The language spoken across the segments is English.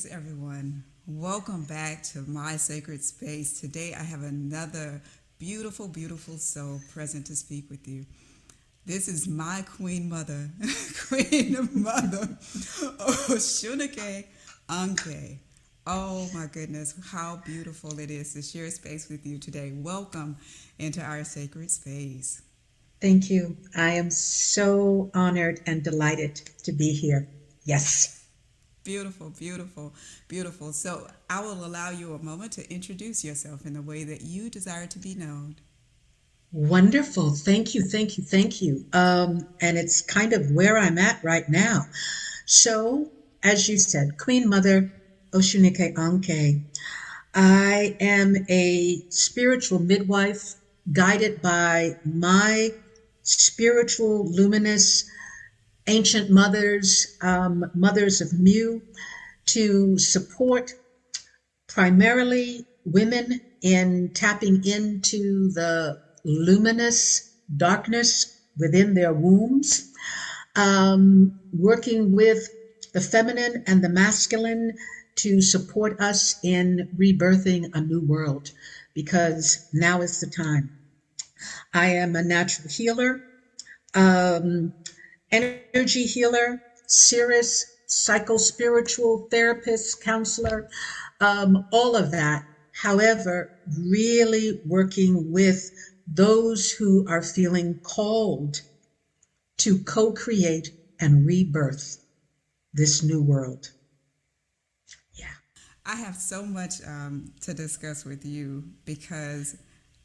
Greetings, everyone. Welcome back to my sacred space. Today, I have another beautiful, beautiful soul present to speak with you. This is my Queen Mother, Queen Mother Osunnike Anke. Oh my goodness, how beautiful it is to share space with you today. Welcome into our sacred space. Thank you. I am so honored and delighted to be here. Yes. Beautiful, beautiful, beautiful. So I will allow you a moment to introduce yourself in the way that you desire to be known. Wonderful. Thank you. Thank you. Thank you. And it's kind of where I'm at right now. So, as you said, Queen Mother Osunnike Anke, I am a spiritual midwife guided by my spiritual luminous ancient mothers, mothers of Mu, to support primarily women in tapping into the luminous darkness within their wombs, working with the feminine and the masculine to support us in rebirthing a new world, because now is the time. I am a natural healer, um, energy healer, seeress, psycho-spiritual therapist, counselor, all of that. However, really working with those who are feeling called to co-create and rebirth this new world. Yeah. I have so much to discuss with you because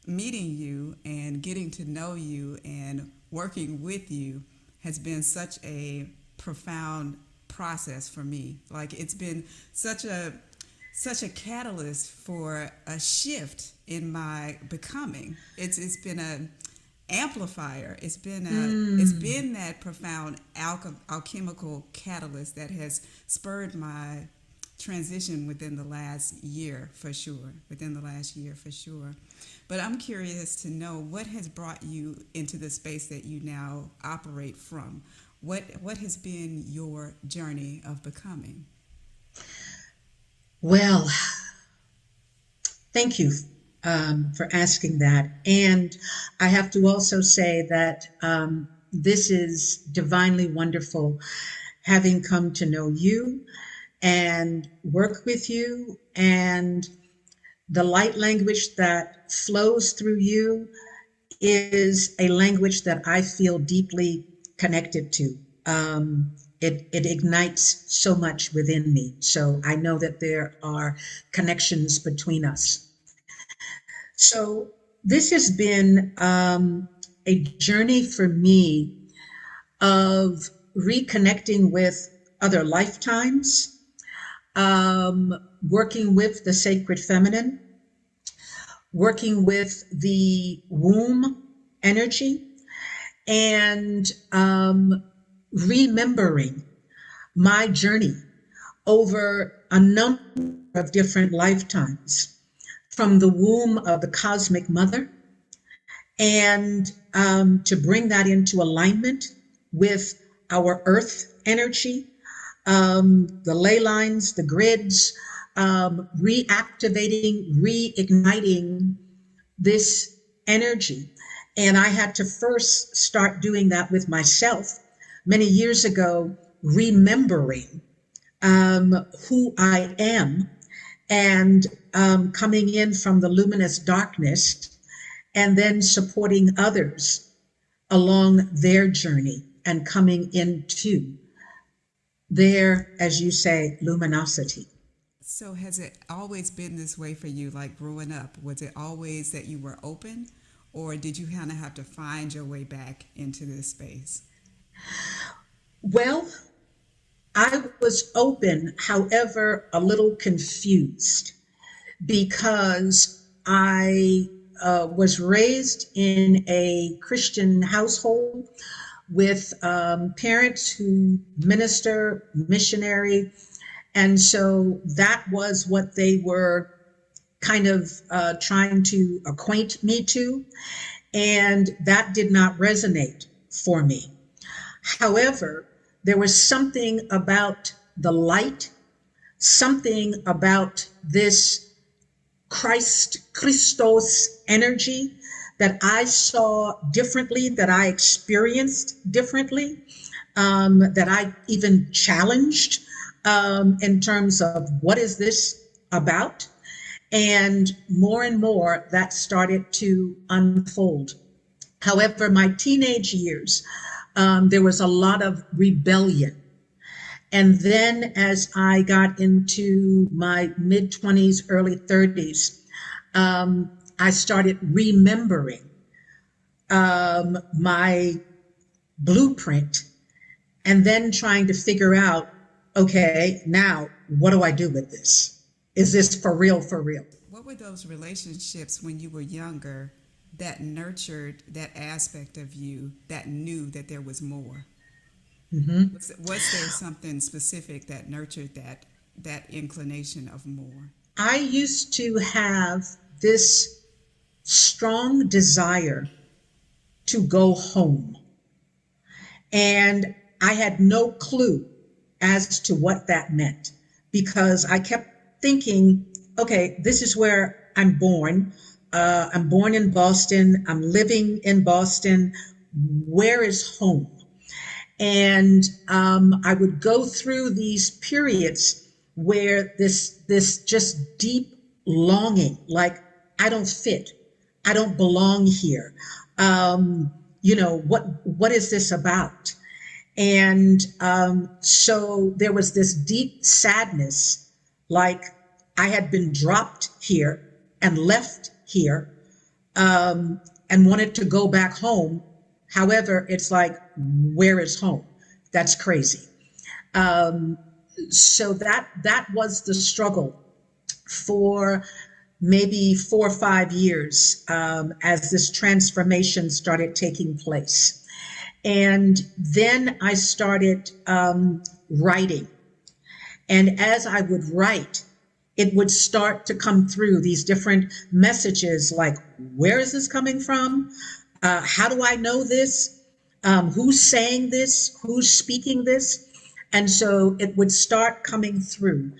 meeting you and getting to know you and working with you has been such a profound process for me. Like it's been such a catalyst for a shift in my becoming. It's been a amplifier. It's been that profound alchemical catalyst that has spurred my transition within the last year for sure. Within the last year for sure. But I'm curious to know what has brought you into the space that you now operate from. What has been your journey of becoming? Well, thank you for asking that. And I have to also say that this is divinely wonderful having come to know you and work with you, and the light language that flows through you is a language that I feel deeply connected to. It ignites so much within me. So I know that there are connections between us. So this has been a journey for me of reconnecting with other lifetimes, working with the sacred feminine, working with the womb energy, and remembering my journey over a number of different lifetimes from the womb of the cosmic mother, and to bring that into alignment with our earth energy, the ley lines, the grids, reactivating, reigniting this energy. And I had to first start doing that with myself many years ago, remembering who I am, and coming in from the luminous darkness, and then supporting others along their journey and coming into their, as you say, luminosity. So has it always been this way for you, like growing up? Was it always that you were open, or did you kind of have to find your way back into this space? Well, I was open, however, a little confused, because I was raised in a Christian household with parents who minister, missionary. And so that was what they were kind of trying to acquaint me to. And that did not resonate for me. However, there was something about the light something about this Christos energy that I saw differently, that I experienced differently, that I even challenged in terms of what is this about? And more that started to unfold. However, my teenage years, there was a lot of rebellion. And then as I got into my mid 20s, early 30s, I started remembering my blueprint and then trying to figure out, okay, now what do I do with this? Is this for real, for real? What were those relationships when you were younger that nurtured that aspect of you that knew that there was more? Mm-hmm. Was there something specific that nurtured that inclination of more? I used to have this strong desire to go home. And I had no clue as to what that meant because I kept thinking, okay, this is where I'm born. I'm born in Boston. I'm living in Boston. Where is home? And I would go through these periods where this just deep longing, like I don't fit, I don't belong here. What is this about? And so there was this deep sadness, like I had been dropped here and left here, and wanted to go back home. However, it's like, where is home? That's crazy. So that was the struggle for maybe 4 or 5 years as this transformation started taking place. And then I started writing. And as I would write, it would start to come through these different messages like, where is this coming from? How do I know this? Who's saying this? Who's speaking this? And so it would start coming through.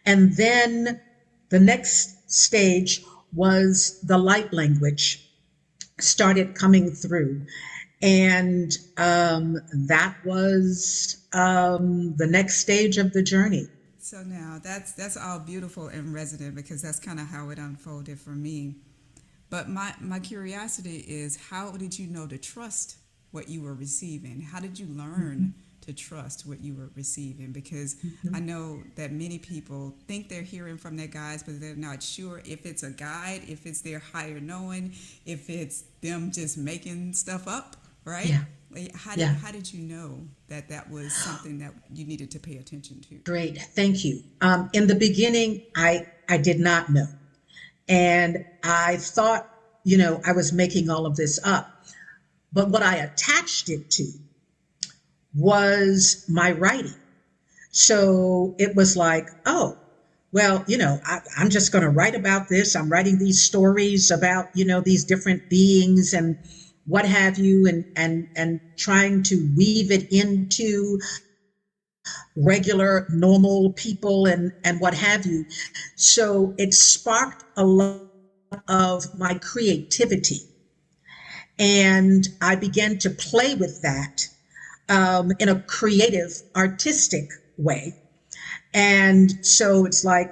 And then the next stage was the light language started coming through. And that was the next stage of the journey. So now that's all beautiful and resonant because that's kind of how it unfolded for me. But my curiosity is, how did you know to trust what you were receiving? How did you learn to trust what you were receiving? Because I know that many people think they're hearing from their guides, but they're not sure if it's a guide, if it's their higher knowing, if it's them just making stuff up, right? Yeah. How did you know that was something that you needed to pay attention to? Great, thank you. In the beginning, I did not know. And I thought, I was making all of this up. But what I attached it to was my writing. So it was like, oh, well, I'm just going to write about this. I'm writing these stories about, these different beings and what have you, and trying to weave it into regular, normal people and what have you. So it sparked a lot of my creativity. And I began to play with that in a creative, artistic way. And so it's like,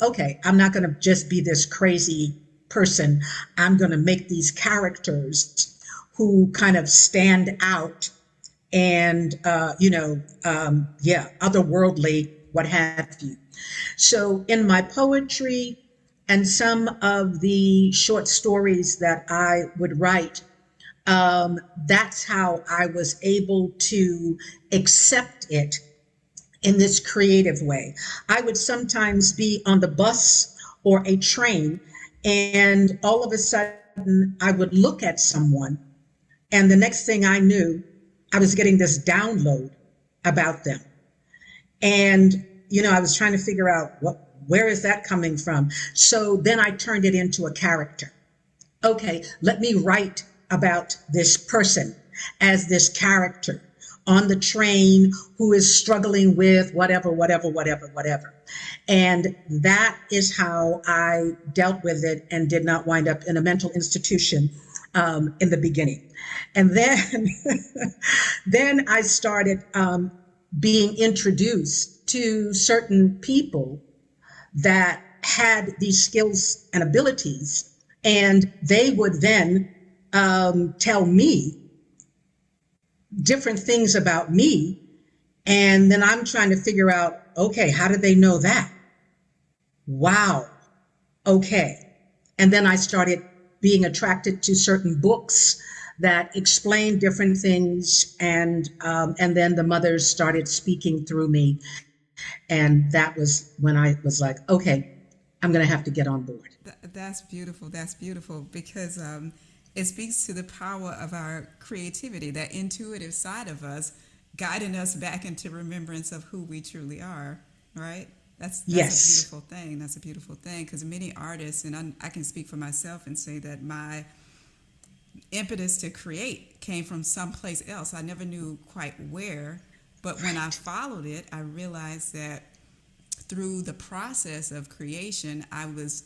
okay, I'm not going to just be this crazy person. I'm going to make these characters who kind of stand out and, otherworldly, what have you. So in my poetry and some of the short stories that I would write, that's how I was able to accept it in this creative way. I would sometimes be on the bus or a train, and all of a sudden I would look at someone, and the next thing I knew, I was getting this download about them. And, I was trying to figure out where is that coming from? So then I turned it into a character. Okay, let me write about this person as this character. on the train who is struggling with whatever, whatever, whatever, whatever. And that is how I dealt with it and did not wind up in a mental institution in the beginning. And then, then I started being introduced to certain people that had these skills and abilities, and they would then tell me different things about me. And then I'm trying to figure out, okay, how did they know that? Wow. Okay. And then I started being attracted to certain books that explained different things. And then the mothers started speaking through me. And that was when I was like, okay, I'm going to have to get on board. That's beautiful. That's beautiful because it speaks to the power of our creativity, that intuitive side of us, guiding us back into remembrance of who we truly are, right? That's Yes. a beautiful thing. That's a beautiful thing because many artists, and I can speak for myself and say that my impetus to create came from someplace else. I never knew quite where, but when I followed it, I realized that through the process of creation, I was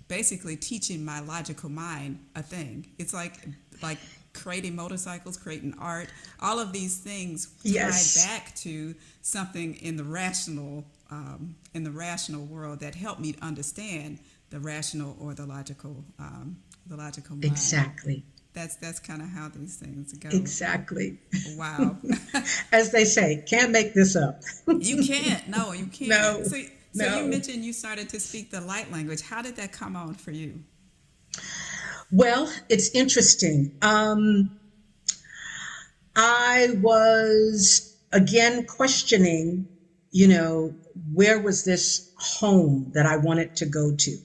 basically teaching my logical mind a thing. It's like creating motorcycles, creating art, all of these things Yes. tied back to something in the rational world that helped me understand the rational or the logical mind. Exactly. That's kind of how these things go. Exactly. Wow. As they say, can't make this up. You can't. No, you can't. No, So no. you mentioned you started to speak the light language. How did that come on for you? Well, it's interesting. I was again questioning, where was this home that I wanted to go to?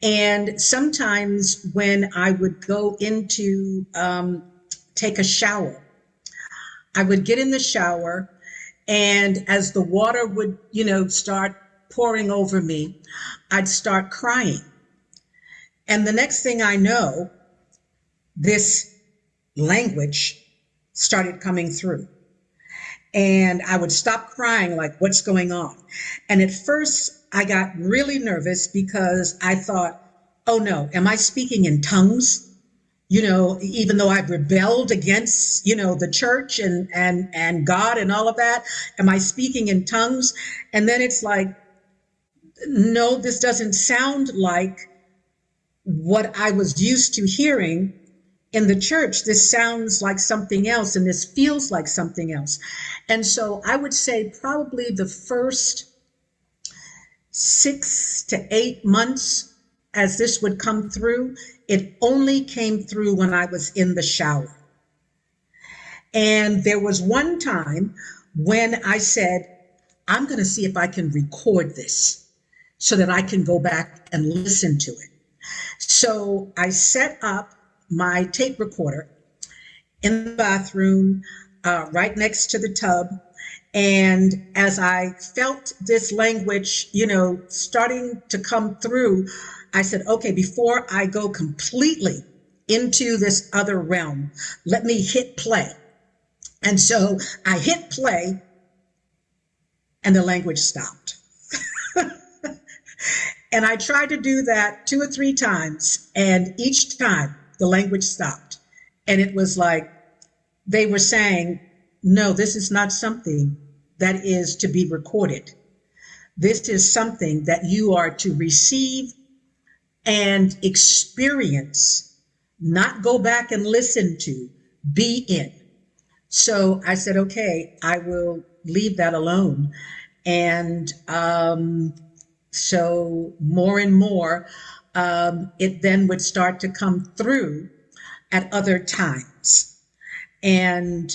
And sometimes when I would go into take a shower, I would get in the shower, and as the water would, start pouring over me, I'd start crying. And the next thing I know, this language started coming through. And I would stop crying, like, what's going on? And at first, I got really nervous because I thought, oh no, am I speaking in tongues? Even though I've rebelled against, the church and God and all of that, am I speaking in tongues? And then it's like, no, this doesn't sound like what I was used to hearing in the church. This sounds like something else, and this feels like something else. And so I would say probably the first 6 to 8 months as this would come through, it only came through when I was in the shower. And there was one time when I said, I'm going to see if I can record this so that I can go back and listen to it. So I set up my tape recorder in the bathroom, right next to the tub. And as I felt this language, starting to come through, I said, okay, before I go completely into this other realm, let me hit play. And so I hit play and the language stopped. And I tried to do that 2 or 3 times, and each time the language stopped. And it was like they were saying, no, this is not something that is to be recorded. This is something that you are to receive and experience, not go back and listen to, be in. So I said, okay, I will leave that alone. And so more and more, it then would start to come through at other times. And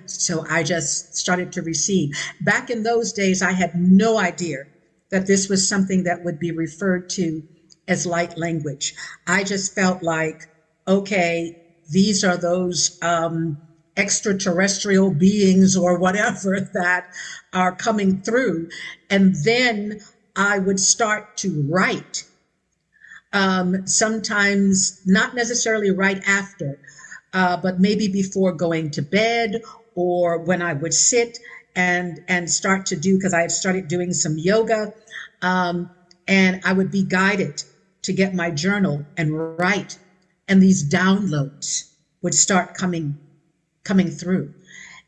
so I just started to receive. Back in those days, I had no idea that this was something that would be referred to as light language. I just felt like, okay, these are those extraterrestrial beings or whatever that are coming through. And then I would start to write, sometimes not necessarily right after, but maybe before going to bed, or when I would sit and start to do, because I had started doing some yoga, and I would be guided to get my journal and write, and these downloads would start coming through.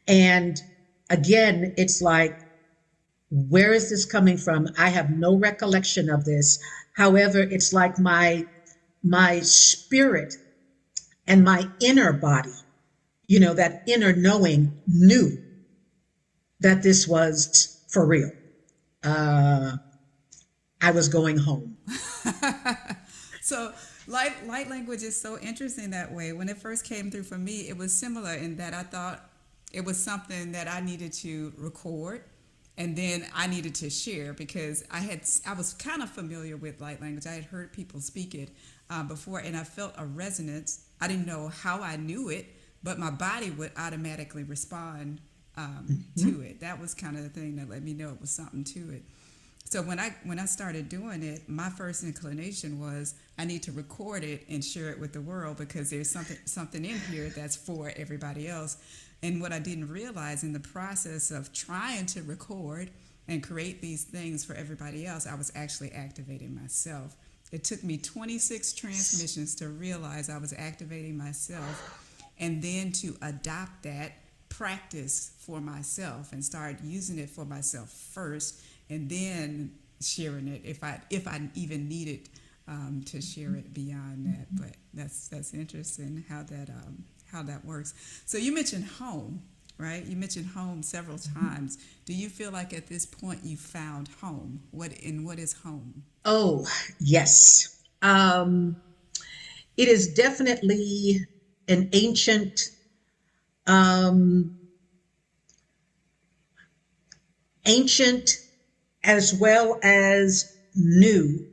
And again, it's like, where is this coming from? I have no recollection of this. However, it's like my spirit and my inner body, that inner knowing, knew that this was for real. I was going home. So light language is so interesting that way. When it first came through for me, it was similar in that I thought it was something that I needed to record, and then I needed to share, because I was kind of familiar with light language. I had heard people speak it before, and I felt a resonance. I didn't know how I knew it, but my body would automatically respond to it. That was kind of the thing that let me know it was something to it. So when I started doing it, my first inclination was I need to record it and share it with the world, because there's something in here that's for everybody else. And what I didn't realize in the process of trying to record and create these things for everybody else, I was actually activating myself. It took me 26 transmissions to realize I was activating myself, and then to adopt that practice for myself and start using it for myself first, and then sharing it if I even needed to share it beyond that. But that's interesting how that works. So you mentioned home, right? You mentioned home several times. Do you feel like at this point you found home? What is home? Oh, yes. It is definitely an ancient, as well as new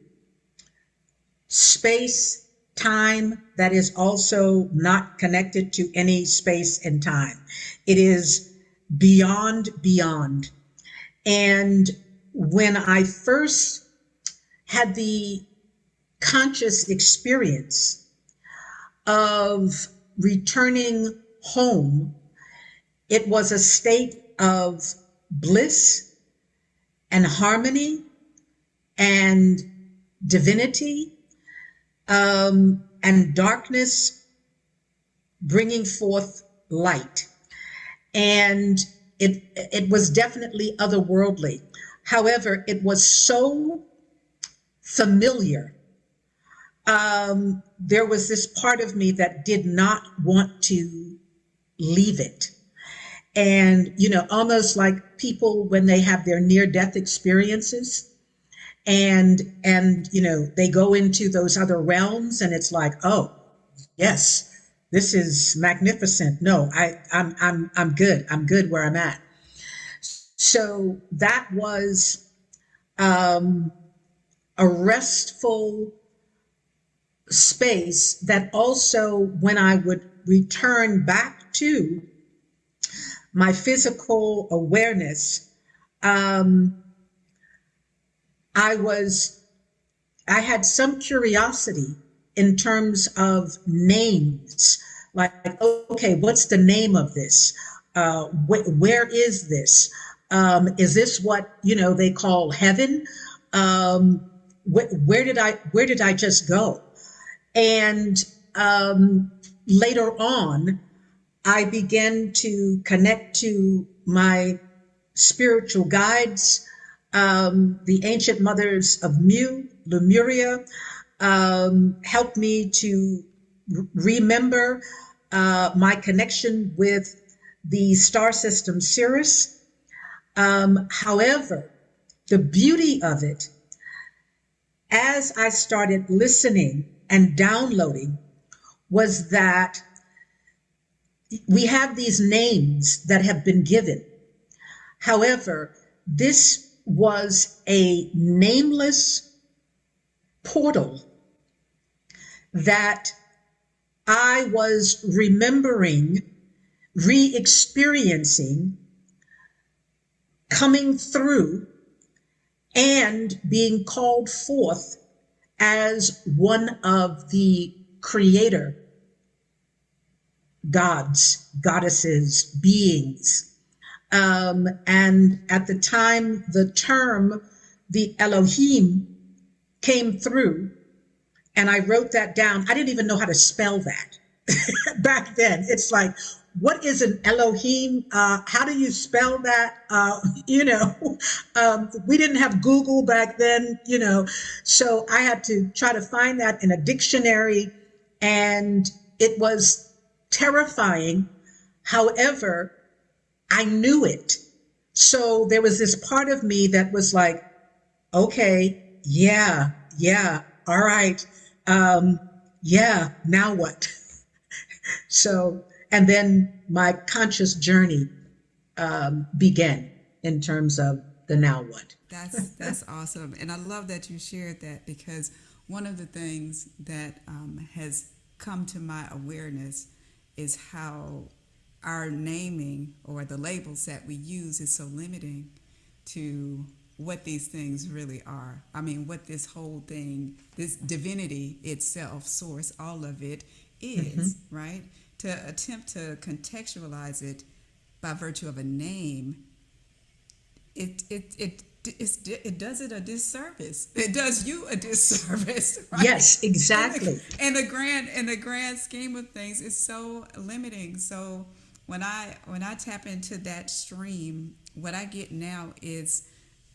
space, time that is also not connected to any space and time. It is beyond. And when I first had the conscious experience of returning home, it was a state of bliss and harmony and divinity, and darkness bringing forth light. And it was definitely otherworldly. However, it was so familiar. There was this part of me that did not want to leave it. And, almost like people when they have their near-death experiences, and they go into those other realms, and it's like, oh, yes, this is magnificent. No, I'm good. I'm good where I'm at. So that was a restful space that also, when I would return back to my physical awareness, I had some curiosity in terms of names, like, okay, what's the name of this? Where is this? Is this what, they call heaven? Where did I just go? And later on, I began to connect to my spiritual guides, the ancient mothers of Lemuria, helped me to remember my connection with the star system seeress. However, the beauty of it, as I started listening and downloading, was that we have these names that have been given. However, this was a nameless portal that I was remembering, re-experiencing, coming through, and being called forth as one of the creator gods, goddesses, beings. And at the time the term, the Elohim, came through, and I wrote that down. I didn't even know how to spell that back then. It's like, what is an Elohim? How do you spell that? We didn't have Google back then, so I had to try to find that in a dictionary, and it was terrifying. However, I knew it. So there was this part of me that was like, okay, yeah, all right. Yeah, now what? So, and then my conscious journey began in terms of the now what. That's awesome, and I love that you shared that, because one of the things that has come to my awareness is how our naming or the labels that we use is so limiting to what these things really are. I mean, what this whole thing, this divinity itself, source, all of it is, right? To attempt to contextualize it by virtue of a name, it does it a disservice. It does you a disservice, right? Yes, exactly. In the grand scheme of things, it's so limiting. So when I tap into that stream, what I get now is,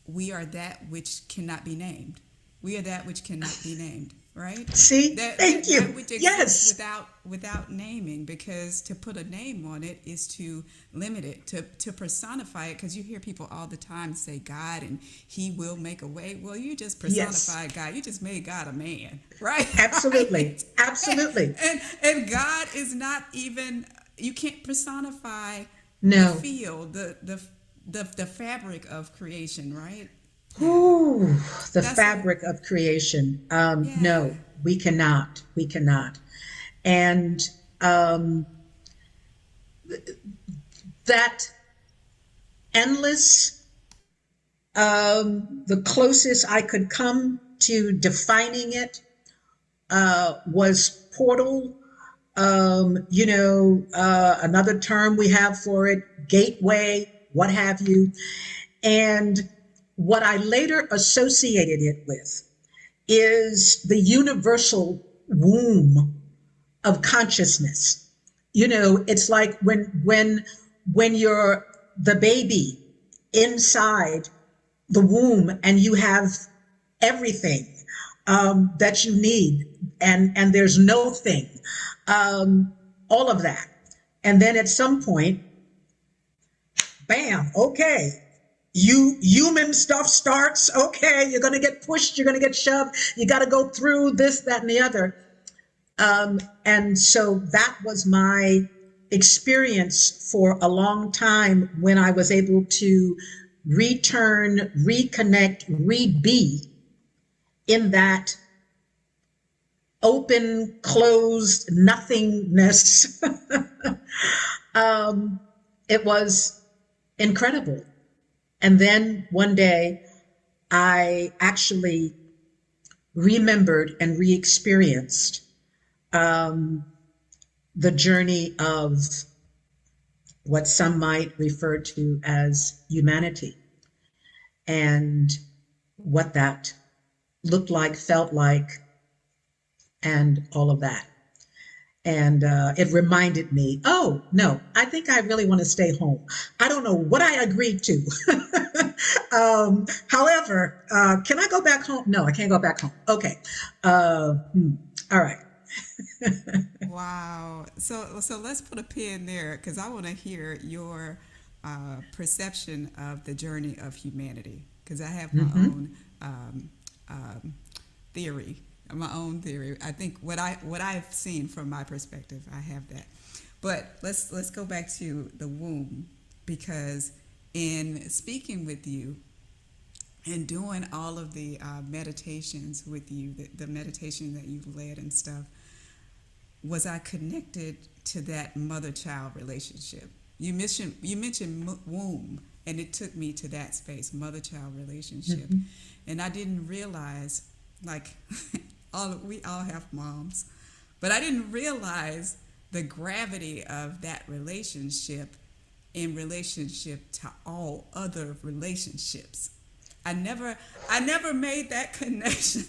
we are that which cannot be named. We are that which cannot be named, right? See, thank you. That which exists without naming, because to put a name on it is to limit it, to personify it, because you hear people all the time say God and He will make a way. Well, you just personified God. You just made God a man, right? Absolutely, Right? absolutely. And God is not even. You can't personify No. the field, the fabric of creation, right? Ooh, the That's fabric of creation. Yeah. No, we cannot. We cannot. And that endless, the closest I could come to defining it was portal. Another term we have for it, gateway, what have you. And what I later associated it with is the universal womb of consciousness. It's like when you're the baby inside the womb and you have everything that you need, and there's no thing, all of that. And then at some point, bam, okay, human stuff starts. Okay, you're going to get pushed, you're going to get shoved, you got to go through this, that, and the other. And so that was my experience for a long time, when I was able to return, reconnect, re-be in that open, closed nothingness. It was incredible. And then one day I actually remembered and re-experienced the journey of what some might refer to as humanity, and what that looked like, felt like, and all of that. And it reminded me, oh, no, I think I really want to stay home. I don't know what I agreed to. However, can I go back home? No, I can't go back home. Okay. All right. Wow. So let's put a pin there, because I want to hear your perception of the journey of humanity, because I have my own theory. My own theory. I think what I've seen from my perspective, I have that. But let's go back to the womb, because in speaking with you and doing all of the meditations with you, the meditation that you've led and stuff, was I connected to that mother-child relationship. You mentioned womb, and it took me to that space, mother-child relationship, and I didn't realize, like, we all have moms, but I didn't realize the gravity of that relationship in relationship to all other relationships. I never made that connection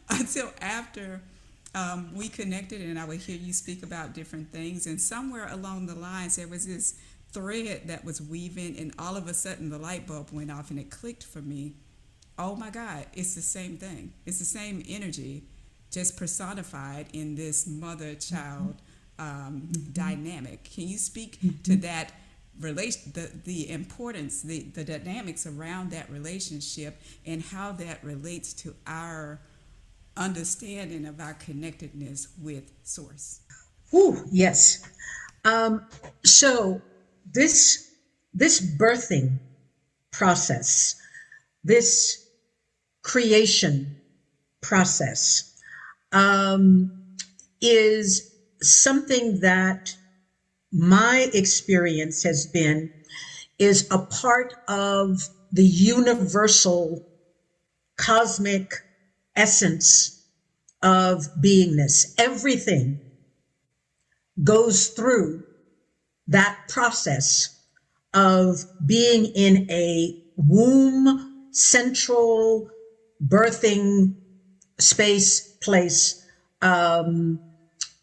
until after we connected, and I would hear you speak about different things. And somewhere along the lines, there was this thread that was weaving, and all of a sudden the light bulb went off, and it clicked for me. Oh my God, it's the same thing. It's the same energy, just personified in this mother-child dynamic. Can you speak to that relation, the importance, the dynamics around that relationship, and how that relates to our understanding of our connectedness with Source? Ooh, yes. So this birthing process, this creation process, is something that my experience has been is a part of the universal cosmic essence of beingness. Everything goes through that process of being in a womb central birthing space place,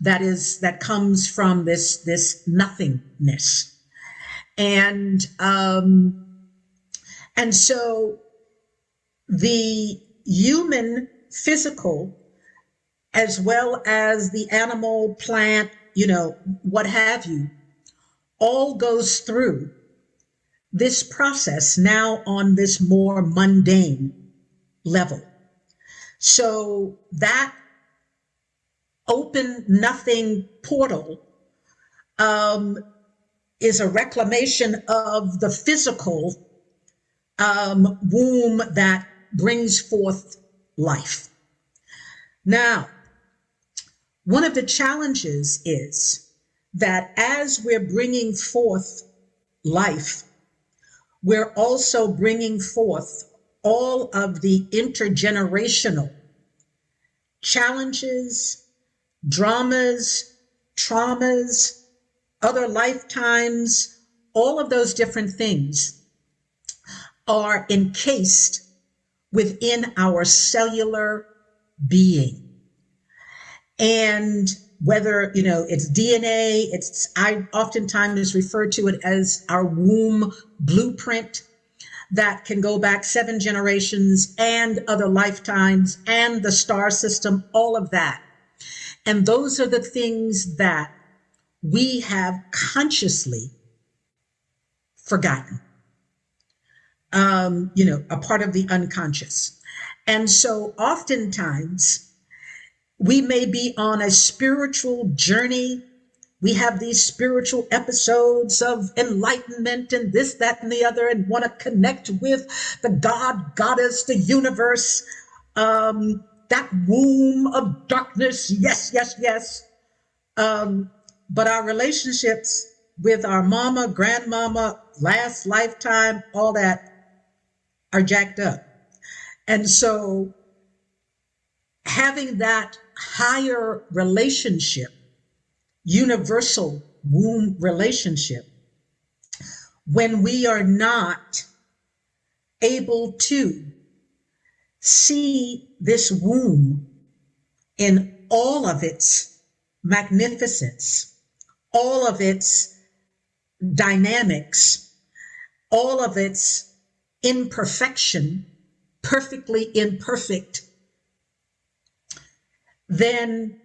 that comes from this nothingness. And so the human physical, as well as the animal, plant, what have you, all goes through this process now on this more mundane level. So that open nothing portal is a reclamation of the physical womb that brings forth life. Now, one of the challenges is that as we're bringing forth life, we're also bringing forth all of the intergenerational challenges, dramas, traumas, other lifetimes, all of those different things are encased within our cellular being. And whether, it's DNA, I oftentimes refer to it as our womb blueprint that can go back 7 generations and other lifetimes and the star system, all of that. And those are the things that we have consciously forgotten, a part of the unconscious. And so oftentimes we may be on a spiritual journey. We have these spiritual episodes of enlightenment and this, that, and the other, and want to connect with the God, goddess, the universe, that womb of darkness. Yes, yes, yes. But our relationships with our mama, grandmama, last lifetime, all that are jacked up. And so having that higher relationship, universal womb relationship, when we are not able to see this womb in all of its magnificence, all of its dynamics, all of its imperfection, perfectly imperfect, then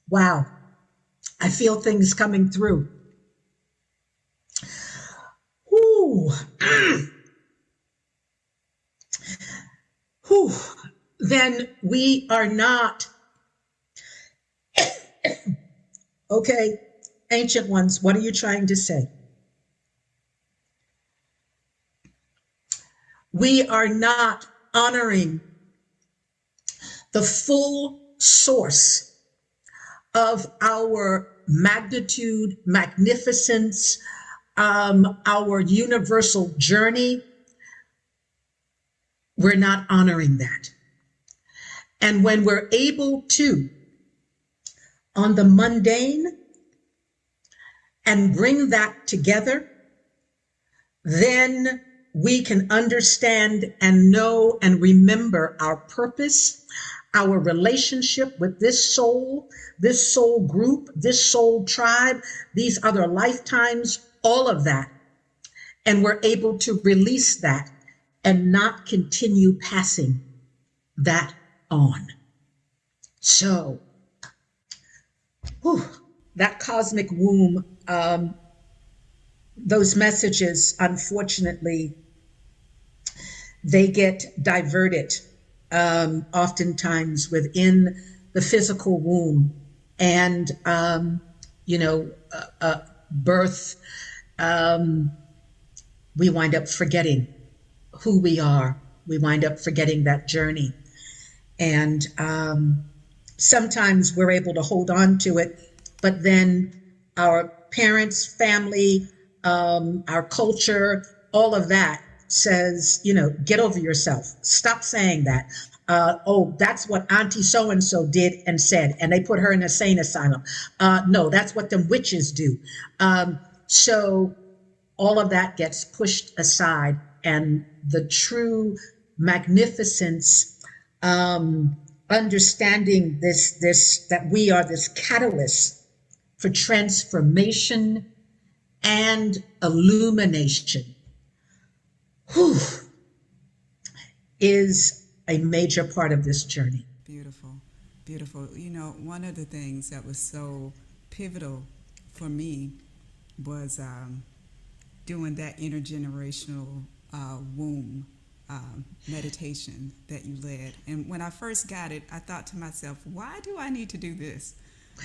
wow, I feel things coming through. Whew. Whew. Then we are not, okay, ancient ones, what are you trying to say? We are not honoring the full source of our magnitude, magnificence, our universal journey. we're not honoring that. And when we're able to, on the mundane, and bring that together, then we can understand and know and remember our purpose, our relationship with this soul group, this soul tribe, these other lifetimes, all of that. And we're able to release that and not continue passing that on. So, whew, that cosmic womb, those messages, unfortunately, they get diverted oftentimes within the physical womb. And, birth, we wind up forgetting who we are. We wind up forgetting that journey. And sometimes we're able to hold on to it, but then our parents, family, our culture, all of that says, get over yourself. Stop saying that. That's what Auntie so-and-so did and said, and they put her in a sane asylum. No, that's what them witches do. So all of that gets pushed aside, and the true magnificence, understanding this that we are this catalyst for transformation and illumination, whew, is a major part of this journey. Beautiful, beautiful. One of the things that was so pivotal for me was doing that intergenerational womb meditation that you led. And when I first got it, I thought to myself, why do I need to do this?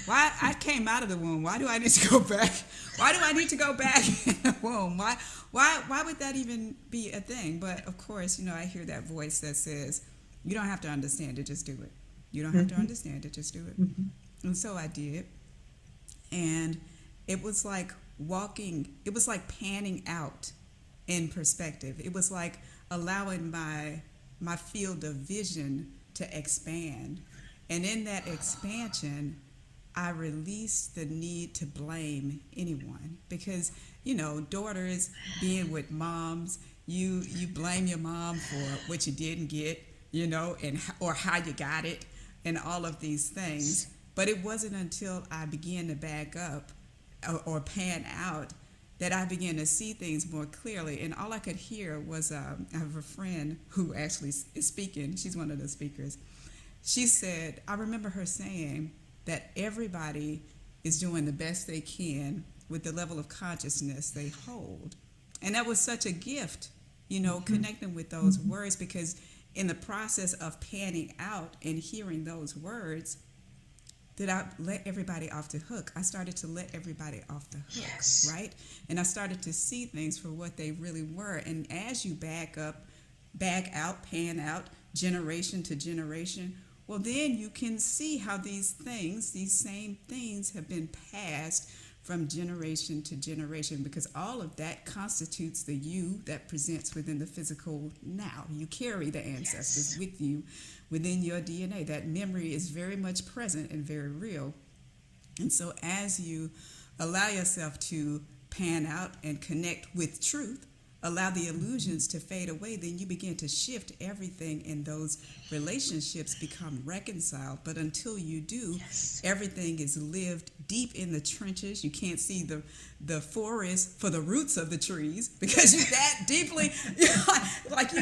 Why I came out of the womb? Why do I need to go back? Why do I need to go back in the womb? Why would that even be a thing? But of course, I hear that voice that says, you don't have to understand it, just do it. You don't have to understand it, just do it. And so I did. And it was like it was like panning out in perspective. It was like allowing my field of vision to expand. And in that expansion, I released the need to blame anyone, because, daughters being with moms, you blame your mom for what you didn't get, or how you got it, and all of these things. But it wasn't until I began to back up or pan out that I began to see things more clearly. And all I could hear was, I have a friend who actually is speaking. She's one of the speakers. She said, I remember her saying that everybody is doing the best they can with the level of consciousness they hold. And that was such a gift, connecting with those words, because in the process of panning out and hearing those words, that I let everybody off the hook. I started to let everybody off the hook, yes. Right? And I started to see things for what they really were. And as you back out, pan out, generation to generation, well, then you can see how these same things have been passed from generation to generation, because all of that constitutes the you that presents within the physical now. You carry the ancestors with you within your DNA. That memory is very much present and very real. And so as you allow yourself to pan out and connect with truth, allow the illusions to fade away, then you begin to shift everything, and those relationships become reconciled. But until you do, everything is lived deep in the trenches. You can't see the forest for the roots of the trees, because you're that deeply, you're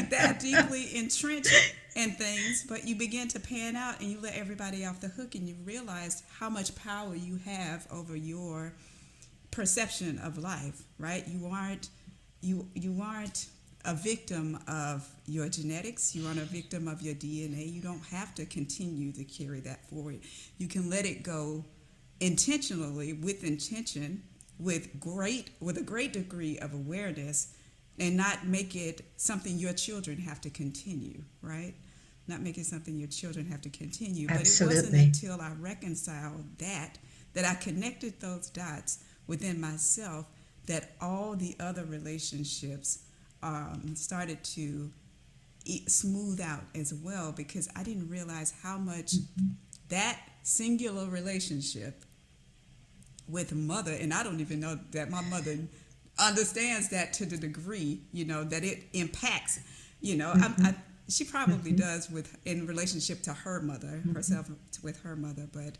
that deeply entrenched in things. But you begin to pan out and you let everybody off the hook, and you realize how much power you have over your perception of life, right? You aren't a victim of your genetics. You aren't a victim of your DNA. You don't have to continue to carry that forward. You can let it go intentionally, with intention, with a great degree of awareness, and not make it something your children have to continue, right? Not make it something your children have to continue. Absolutely. But it wasn't until I reconciled that I connected those dots within myself, that all the other relationships started to smooth out as well, because I didn't realize how much that singular relationship with mother, and I don't even know that my mother understands that to the degree, that it impacts, she probably does with in relationship to her mother, herself with her mother, but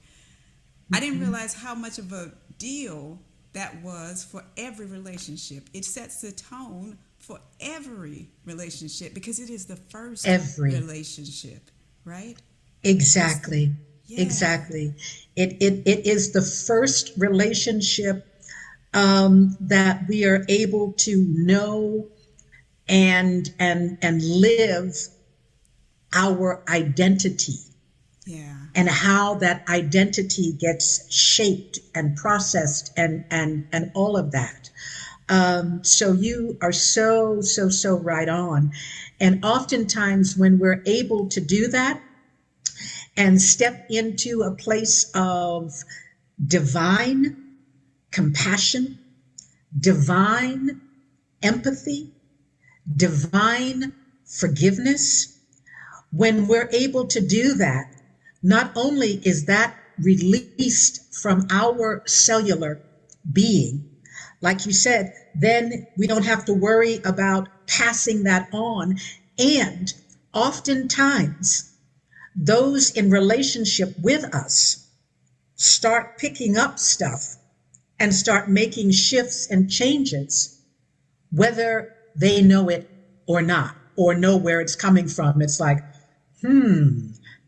I didn't realize how much of a deal that was for every relationship. It sets the tone for every relationship because it is the first Every. relationship, right? Exactly. Yeah. Exactly. It is the first relationship that we are able to know and live our identity, Yeah. and how that identity gets shaped and processed and all of that. So you are so right on. And oftentimes when we're able to do that and step into a place of divine compassion, divine empathy, divine forgiveness, when we're able to do that, not only is that released from our cellular being, like you said, then we don't have to worry about passing that on. And oftentimes, those in relationship with us start picking up stuff and start making shifts and changes, whether they know it or not, or know where it's coming from. It's like,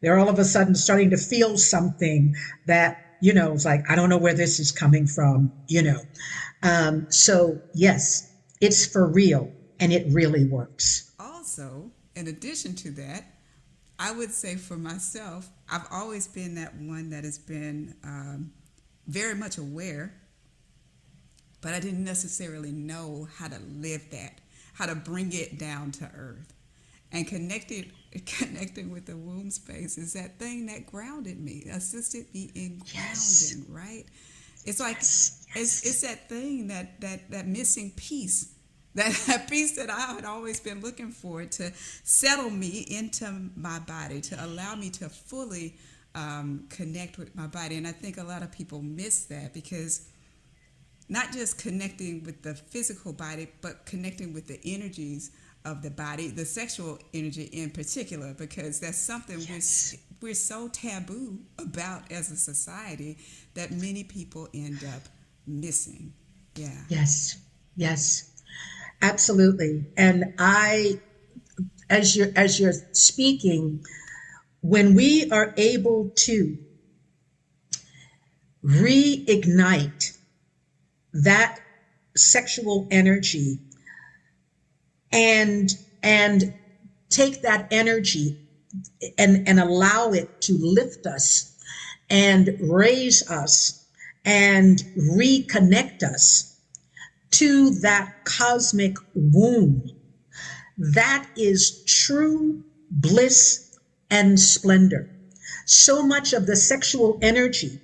they're all of a sudden starting to feel something that, it's like, I don't know where this is coming from. So yes, it's for real and it really works. Also, in addition to that, I would say for myself, I've always been that one that has been very much aware, but I didn't necessarily know how to live that, how to bring it down to earth. And connecting with the womb space is that thing that grounded me, assisted me in grounding, Yes. right? It's like Yes. it's that thing that missing piece, that piece that I had always been looking for to settle me into my body, to allow me to fully connect with my body. And I think a lot of people miss that, because not just connecting with the physical body, but connecting with the energies of the body, the sexual energy in particular, because that's something we're so taboo about as a society that many people end up missing. Yeah. Yes. Absolutely. And as you're speaking, when we are able to reignite that sexual energy and take that energy and allow it to lift us and raise us and reconnect us to that cosmic womb, that is true bliss and splendor. So much of the sexual energy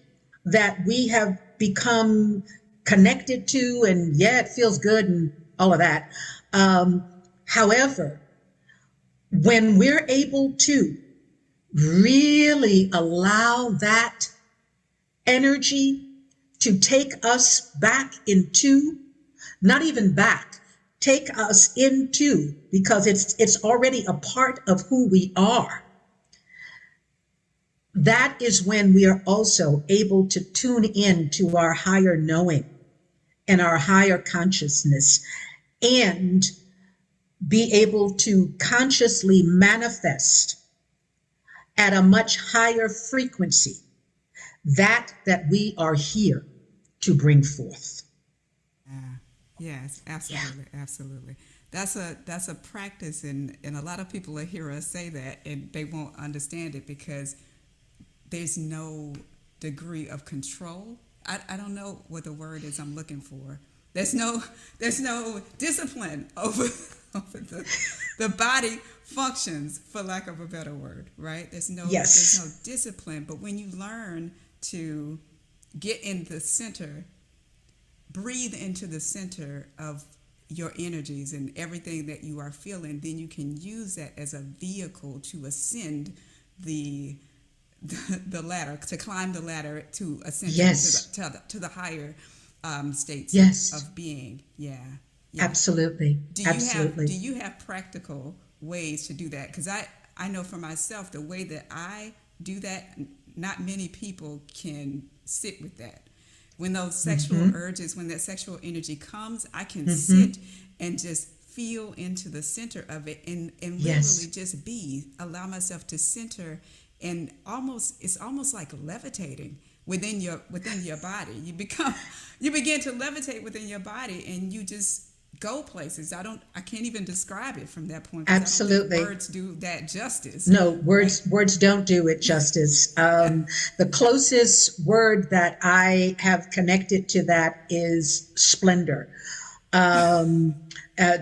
that we have become connected to, and yeah, it feels good and all of that. However, when we're able to really allow that energy to take us back into, not even back, take us into, because it's already a part of who we are. That is when we are also able to tune in to our higher knowing and our higher consciousness, and be able to consciously manifest at a much higher frequency that we are here to bring forth. Yes, Yeah. absolutely. That's a practice, and a lot of people will hear us say that, and they won't understand it because there's no degree of control. I don't know what the word is I'm looking for. There's no discipline over the body functions, for lack of a better word, right? There's no Yes. discipline. But when you learn to get in the center, breathe into the center of your energies and everything that you are feeling, then you can use that as a vehicle to ascend the the ladder, to climb the ladder to ascension Yes. to the higher states Yes. of being. Yeah, yeah. Absolutely. Do Absolutely. you have practical ways to do that? Because I know for myself the way that I do that, not many people can sit with that. When those sexual Mm-hmm. urges, when that sexual energy comes, I can Mm-hmm. sit and just feel into the center of it, and literally Yes. just allow myself to center, and it's almost like levitating within your body. You begin to levitate within your body, and you just go places. I can't even describe it from that point, because I don't think Absolutely. words do that justice, No, right? words don't do it justice. Yeah. The closest word that I have connected to that is splendor. Um,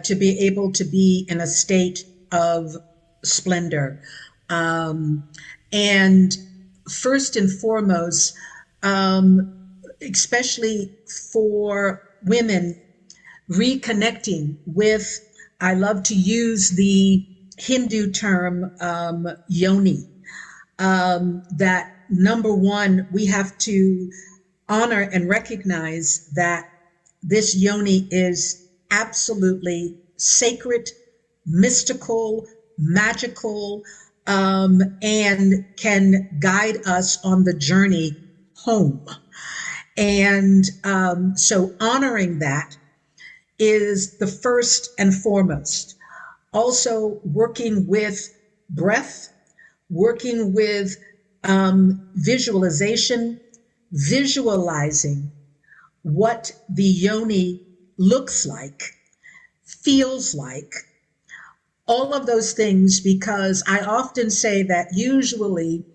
to be able to be in a state of splendor. Um, and first and foremost, um, especially for women, reconnecting with, I love to use the Hindu term yoni, that number one, we have to honor and recognize that this yoni is absolutely sacred, mystical, magical, and can guide us on the journey home. And so honoring that is the first and foremost. Also, working with breath, working with visualization, visualizing what the yoni looks like, feels like, all of those things, because I often say that usually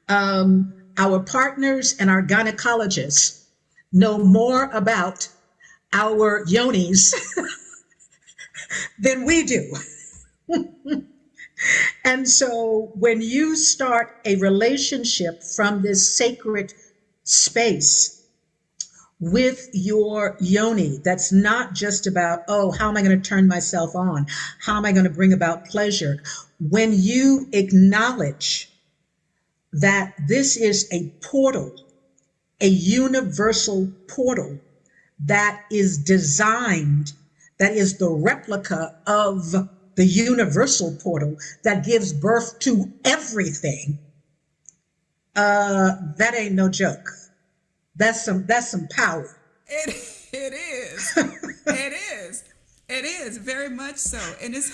our partners and our gynecologists know more about our yonis than we do. And so when you start a relationship from this sacred space with your yoni, that's not just about, oh, how am I going to turn myself on? How am I going to bring about pleasure? When you acknowledge that this is a portal, a universal portal that is designed, that is the replica of the universal portal that gives birth to everything, that ain't no joke. That's some power. It is. It is. It is very much so. And it's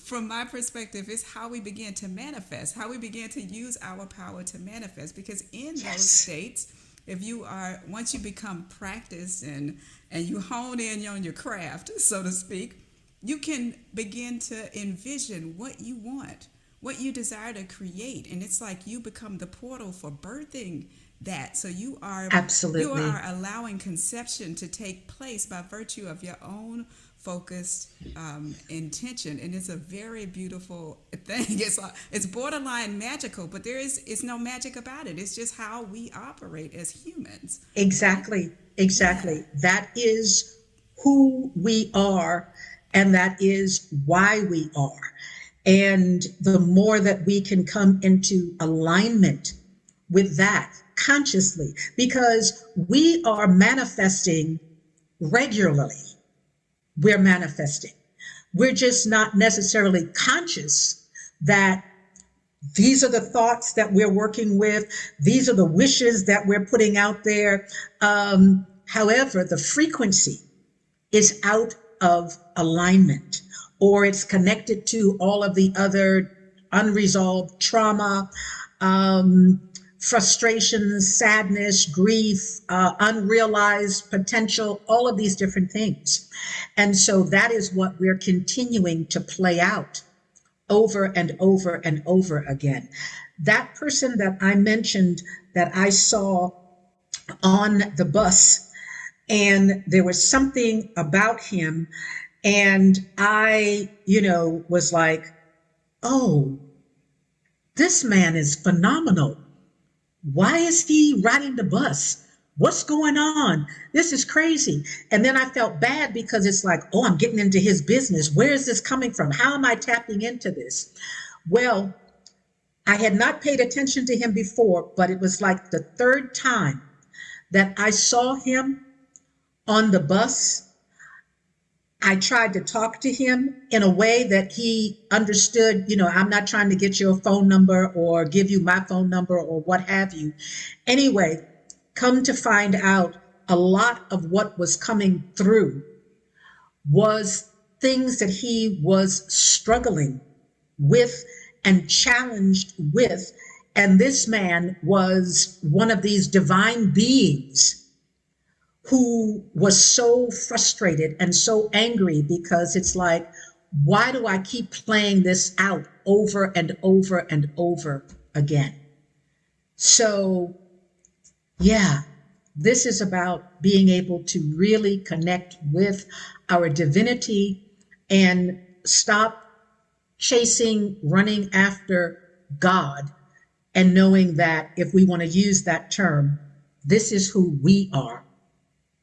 from my perspective, it's how we begin to manifest, how we begin to use our power to manifest. Because in those Yes. states, if you are once you become practiced and you hone in on your craft, so to speak, you can begin to envision what you want, what you desire to create, and it's like you become the portal for birthing that. So you Absolutely. are allowing conception to take place by virtue of your own focused intention, and it's a very beautiful thing. It's borderline magical, but it's no magic about it. It's just how we operate as humans, right? Exactly. Yeah. Exactly. That is who we are, and that is why we are. And the more that we can come into alignment with that consciously, because we are manifesting regularly, we're manifesting. We're just not necessarily conscious that these are the thoughts that we're working with, these are the wishes that we're putting out there. However, the frequency is out of alignment, or it's connected to all of the other unresolved trauma, um, frustrations, sadness, grief, unrealized potential, all of these different things. And so that is what we're continuing to play out over and over and over again. That person that I mentioned that I saw on the bus, and there was something about him, and I, was like, oh, this man is phenomenal. Why is he riding the bus? What's going on? This is crazy. And then I felt bad because it's like, oh, I'm getting into his business. Where is this coming from? How am I tapping into this? Well, I had not paid attention to him before, but it was like the third time that I saw him on the bus. I tried to talk to him in a way that he understood, I'm not trying to get your phone number or give you my phone number or what have you. Anyway, come to find out, a lot of what was coming through was things that he was struggling with and challenged with. And this man was one of these divine beings who was so frustrated and so angry because it's like, why do I keep playing this out over and over and over again? So, yeah, this is about being able to really connect with our divinity and stop chasing, running after God, and knowing that if we want to use that term, this is who we are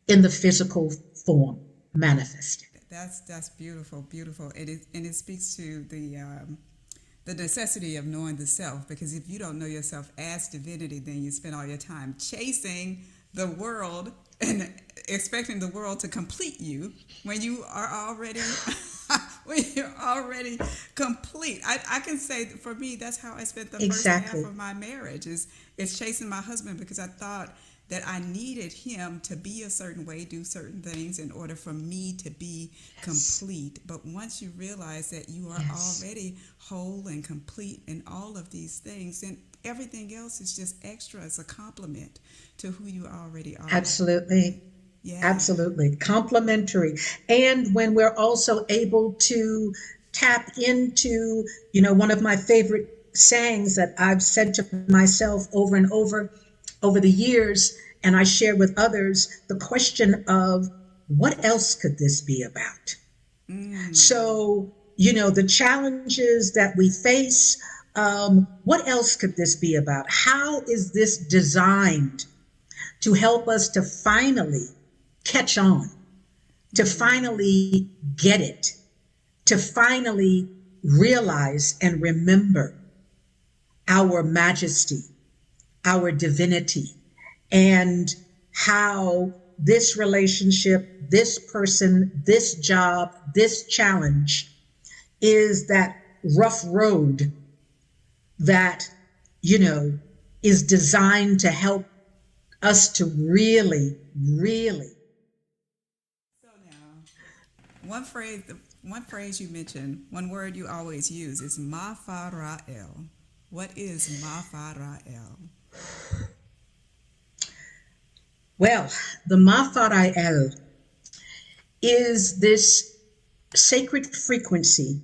in the physical form manifested. That's beautiful, beautiful. It speaks to the necessity of knowing the self, because if you don't know yourself as divinity, then you spend all your time chasing the world and expecting the world to complete you when you are already when you're already complete. I can say that for me, that's how I spent the first half of my marriage is chasing my husband, because I thought that I needed him to be a certain way, do certain things in order for me to be complete. But once you realize that you are already whole and complete in all of these things, then everything else is just extra as a compliment to who you already are. Absolutely. Yeah. Absolutely. Complementary. And when we're also able to tap into, one of my favorite sayings that I've said to myself over and over the years, and I share with others, the question of what else could this be about? So, the challenges that we face, what else could this be about? How is this designed to help us to finally catch on, to finally get it, to finally realize and remember our majesty, our divinity, and how this relationship, this person, this job, this challenge is that rough road that, is designed to help us to really, really. So now, one phrase you mentioned, one word you always use is Mafara'el. What is Mafara'el? Well, the Mafara'el is this sacred frequency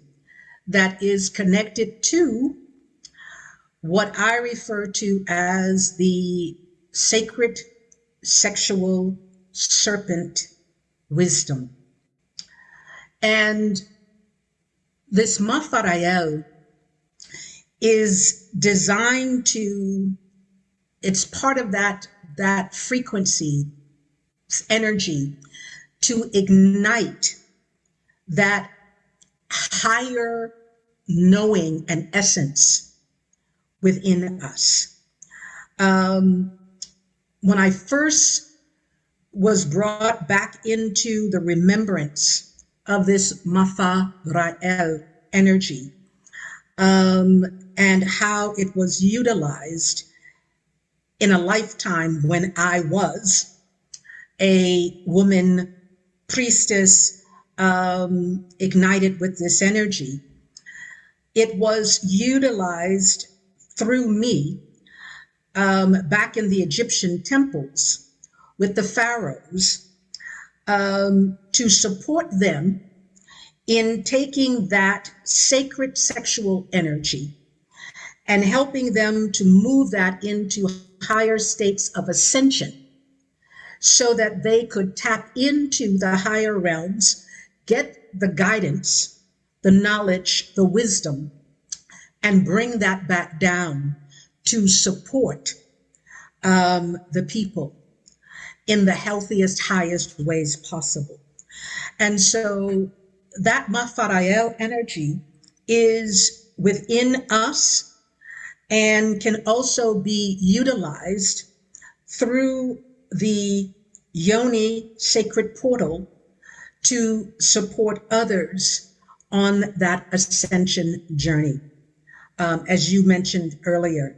that is connected to what I refer to as the sacred sexual serpent wisdom. And this Mafara'el is designed to, it's part of that frequency, energy, to ignite that higher knowing and essence within us. When I first was brought back into the remembrance of this Mafara'el energy, and how it was utilized in a lifetime when I was a woman priestess, ignited with this energy. It was utilized through me back in the Egyptian temples with the pharaohs to support them in taking that sacred sexual energy and helping them to move that into higher states of ascension so that they could tap into the higher realms, get the guidance, the knowledge, the wisdom, and bring that back down to support the people. in the healthiest, highest ways possible. And so that Mafarael energy is within us and can also be utilized through the Yoni sacred portal to support others on that ascension journey. As you mentioned earlier,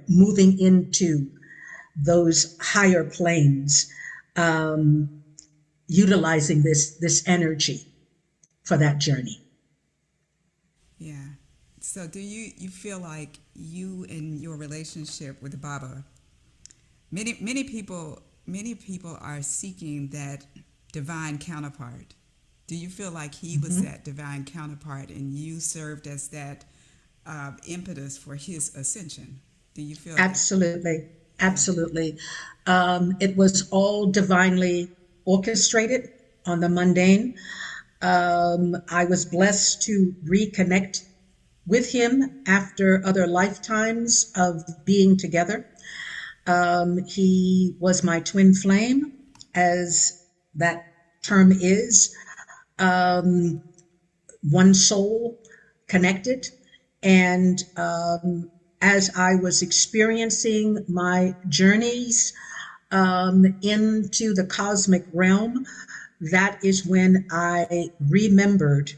moving into those higher planes, utilizing this energy for that journey. Yeah. So do you feel like you in your relationship with Baba, many people are seeking that divine counterpart. Do you feel like he was that divine counterpart and you served as that impetus for his ascension? Do you feel Absolutely. that? Absolutely. It was all divinely orchestrated on the mundane. I was blessed to reconnect with him after other lifetimes of being together. He was my twin flame, as that term is, one soul connected. And as I was experiencing my journeys into the cosmic realm, that is when I remembered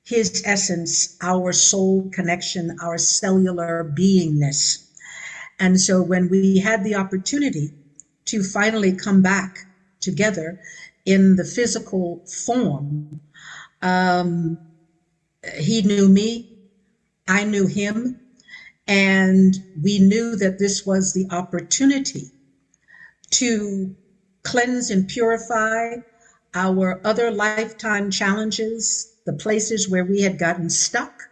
his essence, our soul connection, our cellular beingness. And so when we had the opportunity to finally come back together in the physical form, he knew me, I knew him, and we knew that this was the opportunity to cleanse and purify our other lifetime challenges, the places where we had gotten stuck,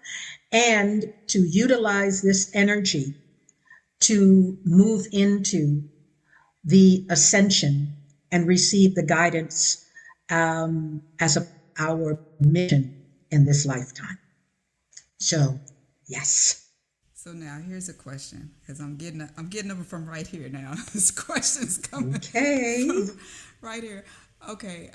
and to utilize this energy to move into the ascension and receive the guidance our mission in this lifetime. So, yes. So now here's a question, because I'm getting them from right here now. This question's coming Okay. from right here. Okay,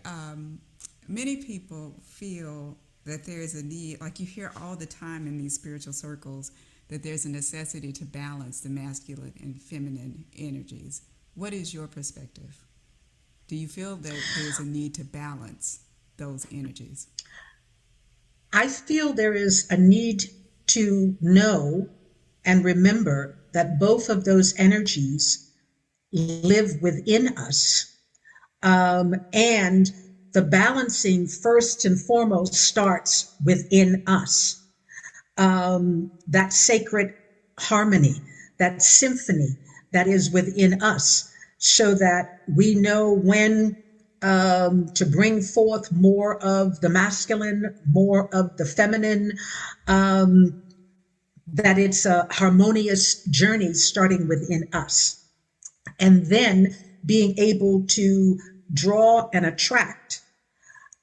many people feel that there is a need, like you hear all the time in these spiritual circles, that there's a necessity to balance the masculine and feminine energies. What is your perspective? Do you feel that there's a need to balance those energies? I feel there is a need to know and remember that both of those energies live within us. And the balancing, first and foremost, starts within us. That sacred harmony, that symphony that is within us, so that we know when to bring forth more of the masculine, more of the feminine, that it's a harmonious journey starting within us. And then being able to draw and attract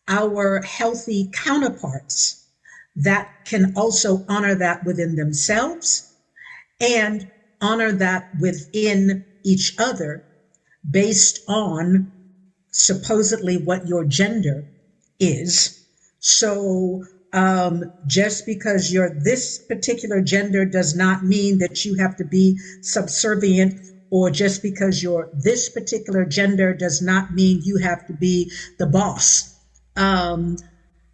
our healthy counterparts that can also honor that within themselves and honor that within each other based on supposedly what your gender is. So just because you're this particular gender does not mean that you have to be subservient, or just because you're this particular gender does not mean you have to be the boss.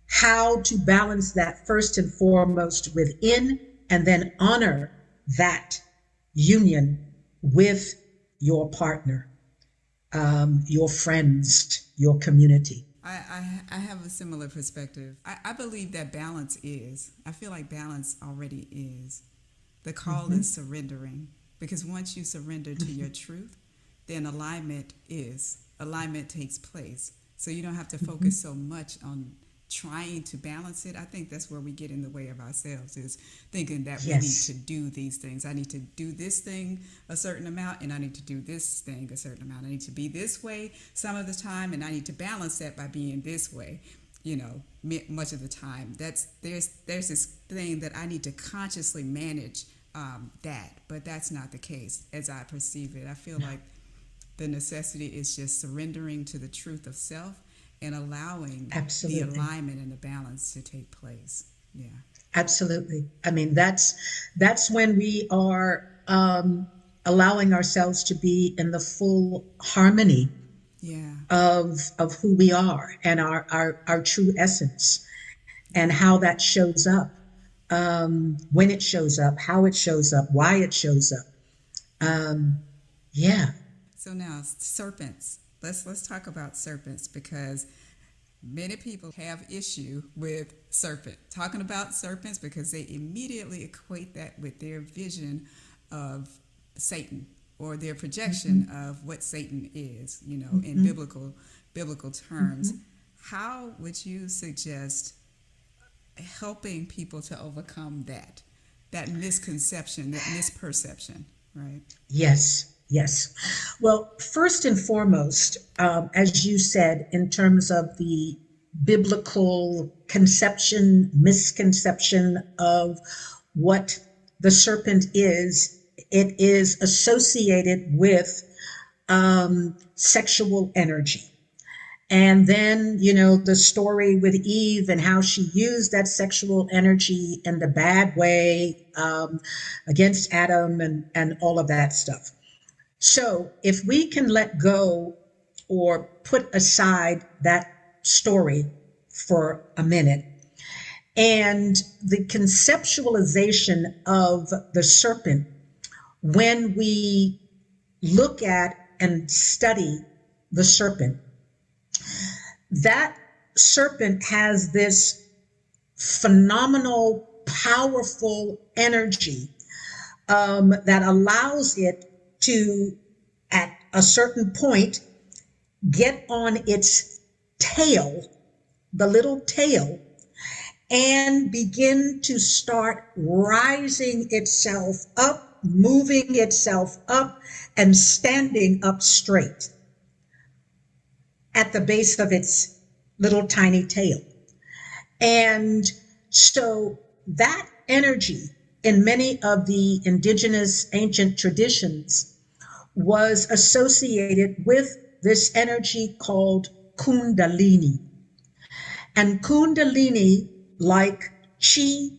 How to balance that first and foremost within, and then honor that union with your partner, your friends, your community. I have a similar perspective. I believe that balance is. I feel like balance already is. The call is surrendering, because once you surrender to your truth, then alignment takes place. So you don't have to focus so much on trying to balance it. I think that's where we get in the way of ourselves, is thinking that we need to do these things. I need to do this thing a certain amount, and I need to do this thing a certain amount. I need to be this way some of the time, and I need to balance that by being this way, much of the time. There's this thing that I need to consciously manage that, but that's not the case as I perceive it. I feel like the necessity is just surrendering to the truth of self and allowing Absolutely. the alignment and the balance to take place. Yeah. Absolutely. I mean, that's when we are allowing ourselves to be in the full harmony Yeah. of who we are and our true essence, and how that shows up, when it shows up, how it shows up, why it shows up. Yeah. So now serpents. Let's talk about serpents, because many people have issue with serpent. Talking about serpents because they immediately equate that with their vision of Satan, or their projection of what Satan is, in biblical terms. How would you suggest helping people to overcome that misconception, that misperception, right? Yes. Yes. Well, first and foremost, as you said, in terms of the biblical misconception of what the serpent is, it is associated with sexual energy. And then, the story with Eve and how she used that sexual energy in the bad way against Adam and all of that stuff. So if we can let go or put aside that story for a minute, and the conceptualization of the serpent, when we look at and study the serpent, that serpent has this phenomenal, powerful energy that allows it to, at a certain point, get on its tail, the little tail, and begin to start rising itself up, moving itself up, and standing up straight at the base of its little tiny tail. And so that energy in many of the indigenous ancient traditions was associated with this energy called Kundalini. And Kundalini, like Chi,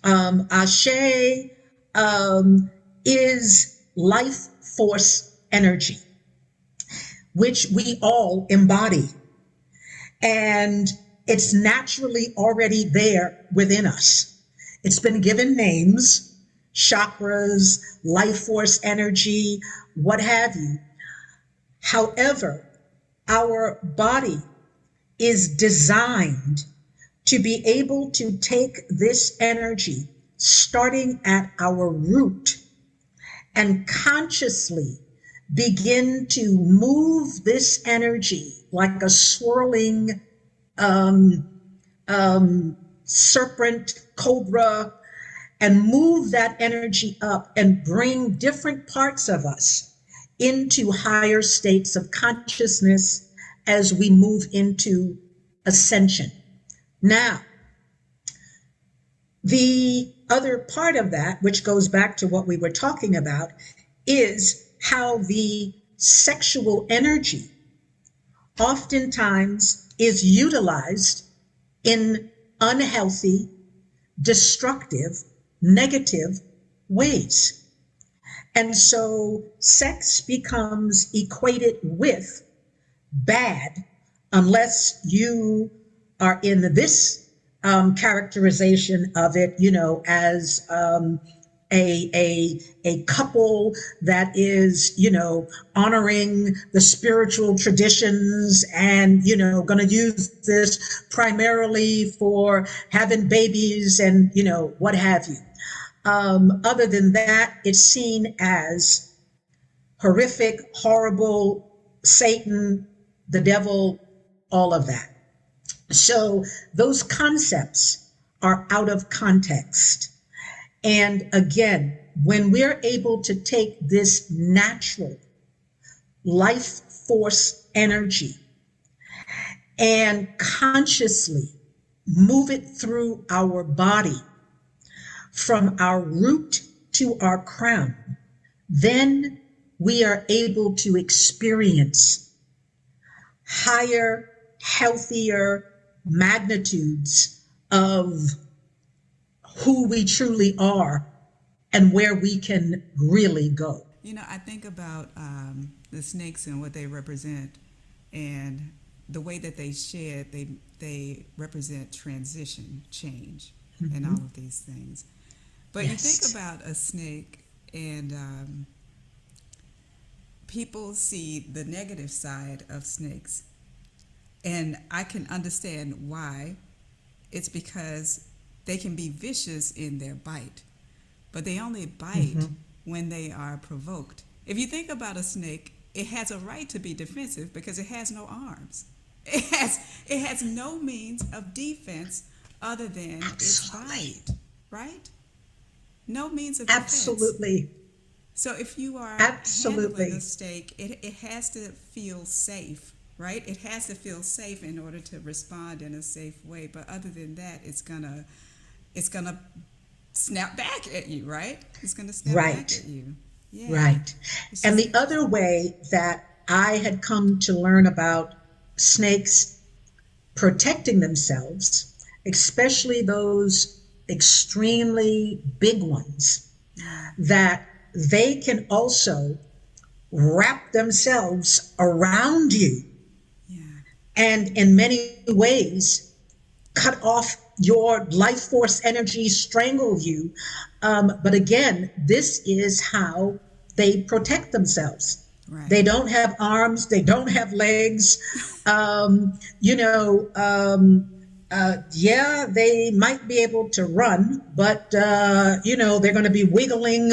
Ashe, is life force energy, which we all embody. And it's naturally already there within us. It's been given names, chakras, life force energy, what have you. However, our body is designed to be able to take this energy, starting at our root, and consciously begin to move this energy like a swirling serpent, cobra, and move that energy up and bring different parts of us into higher states of consciousness as we move into ascension. Now, the other part of that, which goes back to what we were talking about, is how the sexual energy oftentimes is utilized in unhealthy, destructive, negative ways. And so sex becomes equated with bad unless you are in this characterization of it, as a couple that is, honoring the spiritual traditions and, going to use this primarily for having babies and, what have you. Other than that, it's seen as horrific, horrible, Satan, the devil, all of that. So those concepts are out of context. And again, when we're able to take this natural life force energy and consciously move it through our body from our root to our crown, then we are able to experience higher, healthier magnitudes of who we truly are and where we can really go. You know, I think about the snakes and what they represent, and the way that they shed. They represent transition, change, and all of these things. But you think Yes. about a snake, and people see the negative side of snakes, and I can understand why. It's because they can be vicious in their bite, but they only bite when they are provoked. If you think about a snake, it has a right to be defensive because it has no arms. It has no means of defense other than its Absolutely. bite, right? No means of defense. Absolutely. So if you are handling Absolutely. a snake, it has to feel safe, right? It has to feel safe in order to respond in a safe way. But other than that, it's gonna snap back at you, right? It's gonna snap back Right. at you. Yeah. Right. It's And just the other way that I had come to learn about snakes protecting themselves, especially those extremely big ones, yeah, that they can also wrap themselves around you yeah, and in many ways cut off your life force energy, strangle you. But again, this is how they protect themselves. They right. don't have arms, they don't have legs. Um, you know, yeah, they might be able to run, but, they're going to be wiggling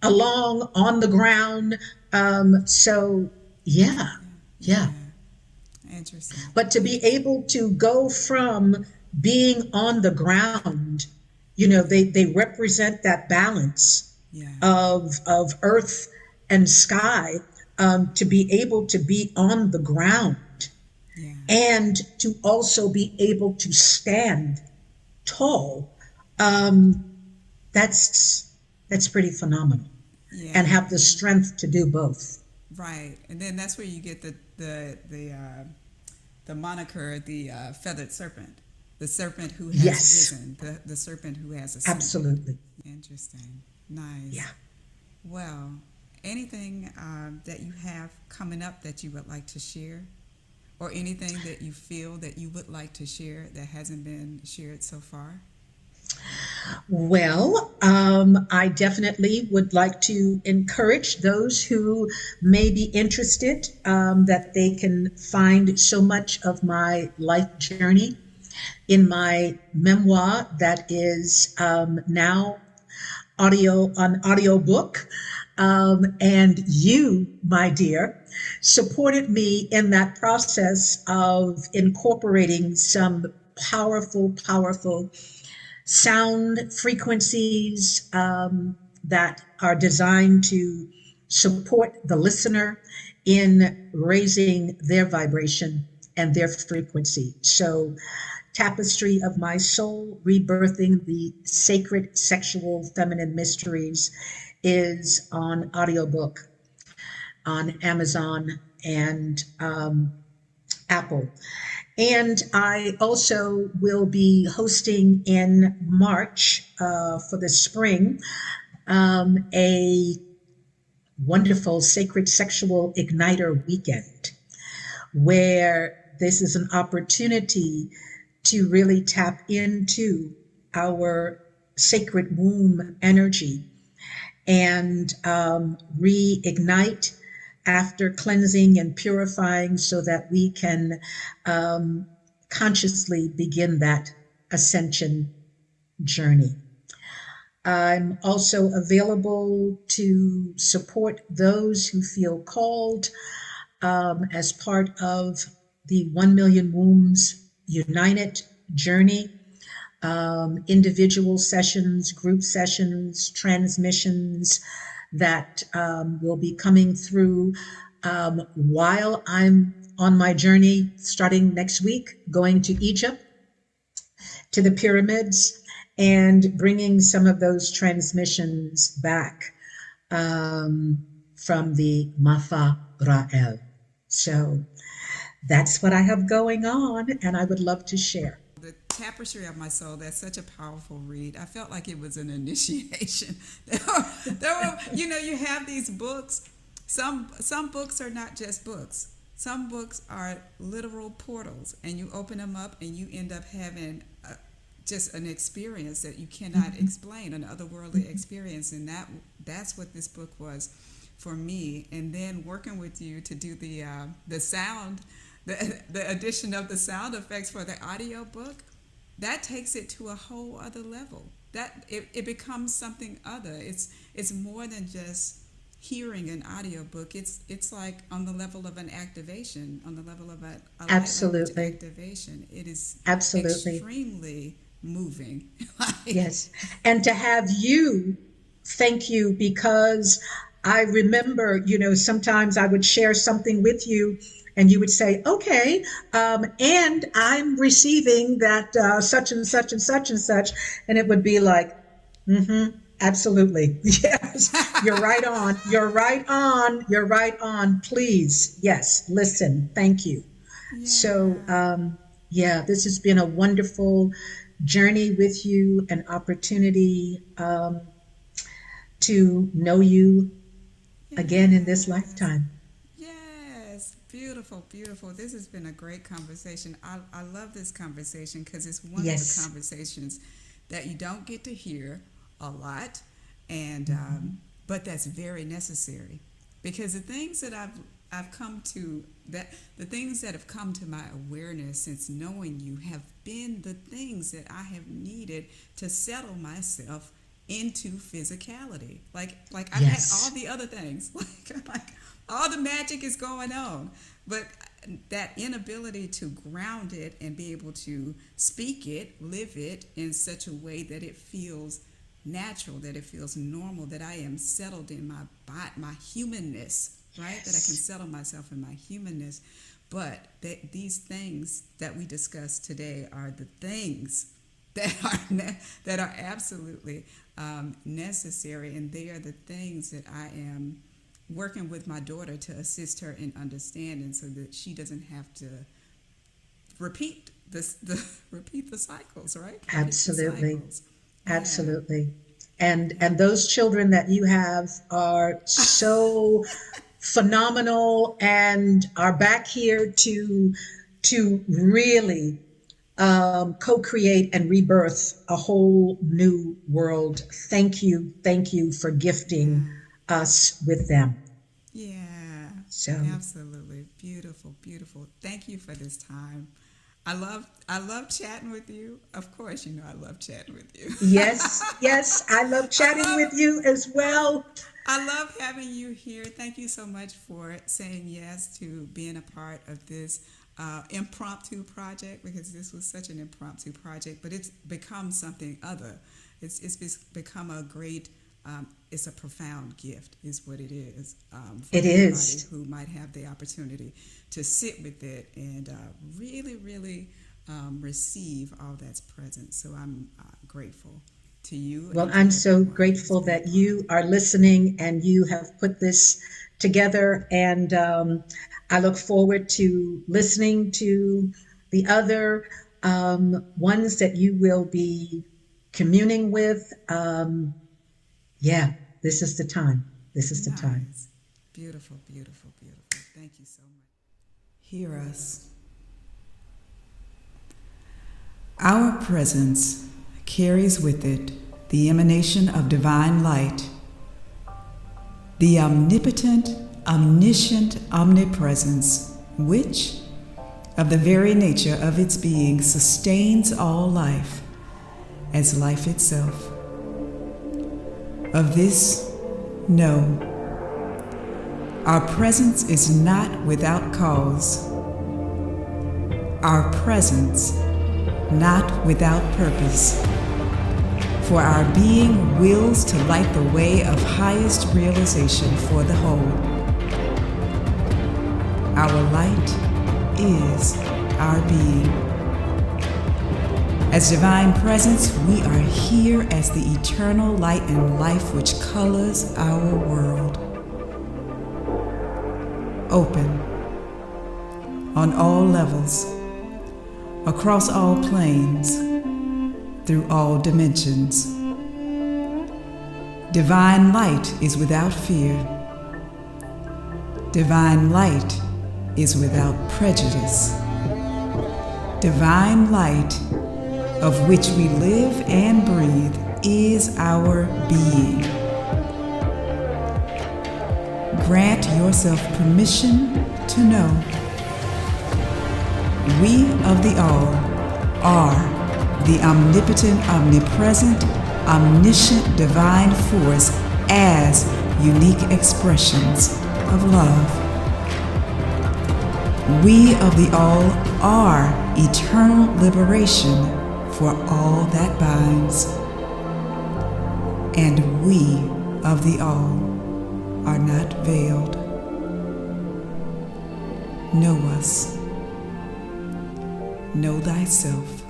along on the ground. So, yeah, Yeah, yeah. yeah. Interesting. But to be Interesting. able to go from being on the ground, they represent that balance Yeah, of earth and sky, to be able to be on the ground yeah, and to also be able to stand tall. um, that's pretty phenomenal, and yeah. have the And strength to do both. right, and then that's where you get the moniker, the feathered serpent, the serpent who has Yes, risen, the serpent who has ascended. absolutely. Interesting. Yeah. Nice. Well, anything that you have coming up that you would like to share, or anything that you feel that you would like to share that hasn't been shared so far? Well, I definitely would like to encourage those who may be interested, that they can find so much of my life journey in my memoir that is, now audio book. And you, my dear, supported me in that process of incorporating some powerful sound frequencies, that are designed to support the listener in raising their vibration and their frequency. So, Tapestry of My Soul, Rebirthing the Sacred Sexual Feminine Mysteries, is on audiobook on Amazon and, Apple. And I also will be hosting in March, for the spring, a wonderful Sacred Sexual Igniter weekend, where this is an opportunity to really tap into our sacred womb energy and, reignite after cleansing and purifying so that we can, consciously begin that ascension journey. I'm also available to support those who feel called, as part of the 1 Million Wombs United journey. Individual sessions, group sessions, transmissions that, will be coming through, while I'm on my journey starting next week, going to Egypt, to the pyramids, and bringing some of those transmissions back, from the Mafa Ra'el. So that's what I have going on, and I would love to share. The Tapestry of My Soul, that's such a powerful read. I felt like it was an initiation. You have these books. Some books are not just books. Some books are literal portals, and you open them up and you end up having just an experience that you cannot explain, an otherworldly experience. And that's what this book was for me. And then working with you to do the sound, the addition of the sound effects for the audio book, that takes it to a whole other level. That it becomes something other. It's more than just hearing an audio book. It's like on the level of an activation, on the level of a Absolutely activation. It is absolutely extremely moving. Yes. And to have you, thank you, because I remember, sometimes I would share something with you and you would say, okay, and I'm receiving that such and such and such and such. And it would be like, absolutely. Yes, you're right on. You're right on. You're right on. Please. Yes, listen. Thank you. Yeah. So, this has been a wonderful journey with you, an opportunity to know you again in this lifetime. Yes, beautiful, beautiful. This has been a great conversation. I love this conversation because it's one of the conversations that you don't get to hear a lot, and but that's very necessary, because the things that I've come to, the things that have come to my awareness since knowing you have been the things that I have needed to settle myself into physicality. Like I've had all the other things, like all the magic is going on, but that inability to ground it and be able to speak it, live it in such a way that it feels natural, that it feels normal, that I am settled in my body, my humanness, right? That I can settle myself in my humanness. But these things that we discussed today are the things that are absolutely necessary, and they are the things that I am working with my daughter to assist her in understanding, so that she doesn't have to repeat the cycles, right? Absolutely. Absolutely. And those children that you have are so phenomenal and are back here to really co-create and rebirth a whole new world. Thank you for gifting us with them. Yeah. So absolutely beautiful. Thank you for this time. I love chatting with you. Of course, I love chatting with you. Yes, I love chatting with you as well. I love having you here. Thank you so much for saying yes to being a part of this impromptu project, because this was such an impromptu project, but it's become something other. It's become a great, it's a profound gift is what it is. For anybody who might have the opportunity to sit with it and really, really receive all that's present. So I'm grateful to you. Well, I'm so grateful that you are listening and you have put this together, and I look forward to listening to the other ones that you will be communing with. This is the time. This is the time. Beautiful. Thank you so much. Hear us. Our presence carries with it the emanation of divine light, the omnipotent, omniscient omnipresence, which, of the very nature of its being, sustains all life as life itself. Of this, know, our presence is not without cause, our presence not without purpose, for our being wills to light the way of highest realization for the whole. Our light is our being. As divine presence, we are here as the eternal light and life which colors our world. open on all levels, across all planes, through all dimensions. Divine light is without fear. Divine light is without prejudice. Divine light, of which we live and breathe, is our being. Grant yourself permission to know. We of the All are the omnipotent, omnipresent, omniscient divine force as unique expressions of love. We of the All are eternal liberation for all that binds. And we of the All are not veiled. Know us. Know thyself.